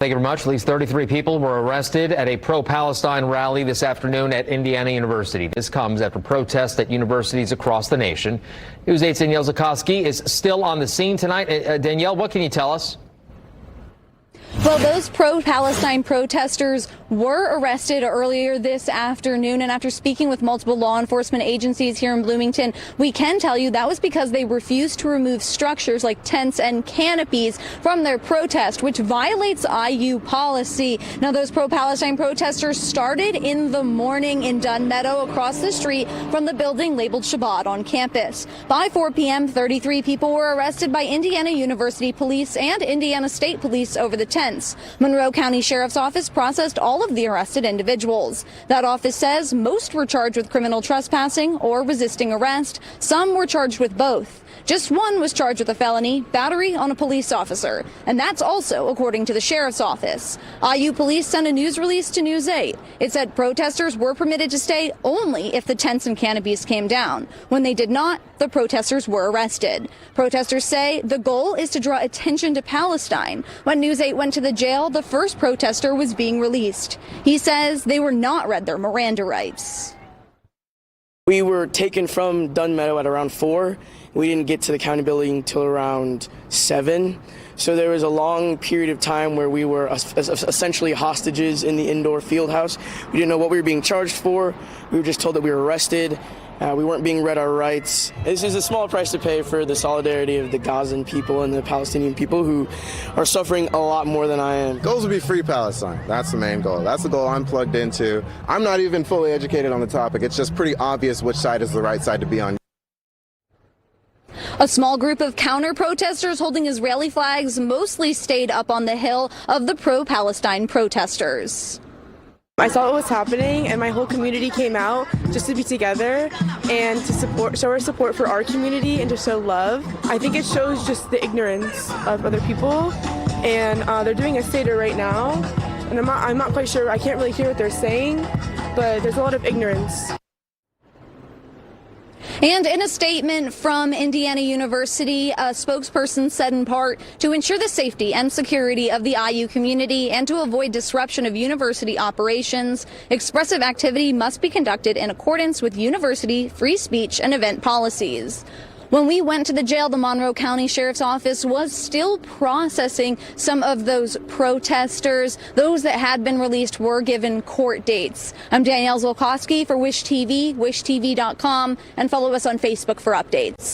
Thank you very much. At least 33 people were arrested at a pro-Palestine rally this afternoon at Indiana University. This comes after protests at universities across the nation. News 8's Danielle Zukoski is still on the scene tonight. Danielle, what can you tell us? Well, those pro-Palestine protesters were arrested earlier this afternoon, and after speaking with multiple law enforcement agencies here in Bloomington, we can tell you that was because they refused to remove structures like tents and canopies from their protest, which violates IU policy. Now, those pro-Palestine protesters started in the morning in Dunn, Meadow, across the street from the building labeled Shabbat on campus. By 4 p.m., 33 people were arrested by Indiana University Police and Indiana State Police over the tents. Monroe County Sheriff's Office processed all of the arrested individuals. That office says most were charged with criminal trespassing or resisting arrest. Some were charged with both. Just one was charged with a felony, battery on a police officer. And that's also according to the Sheriff's Office. IU police sent a news release to News 8. It said protesters were permitted to stay only if the tents and canopies came down. When they did not, the protesters were arrested. Protesters say the goal is to draw attention to Palestine. When News 8 went to the jail, the first protester was being released. He says they were not read their Miranda rights. We were taken from Dunn Meadow at around 4. We didn't get to the county building until around 7. So there was a long period of time where we were essentially hostages in the indoor field house. We didn't know what we were being charged for. We were just told that we were arrested. We weren't being read our rights. This is a small price to pay for the solidarity of the Gazan people and the Palestinian people who are suffering a lot more than I am. Goals would be free Palestine. That's the main goal. That's the goal I'm plugged into. I'm not even fully educated on the topic. It's just pretty obvious which side is the right side to be on. A small group of counter-protesters holding Israeli flags mostly stayed up on the hill of the pro-Palestine protesters. I saw what was happening, and my whole community came out just to be together and to show our support for our community and to show love. I think it shows just the ignorance of other people, and they're doing a seder right now, and I'm not quite sure. I can't really hear what they're saying, but there's a lot of ignorance. And in a statement from Indiana University, a spokesperson said in part, to ensure the safety and security of the IU community and to avoid disruption of university operations, expressive activity must be conducted in accordance with university free speech and event policies. When we went to the jail, the Monroe County Sheriff's Office was still processing some of those protesters. Those that had been released were given court dates. I'm Danielle Zukoski for Wish TV, wishtv.com, and follow us on Facebook for updates.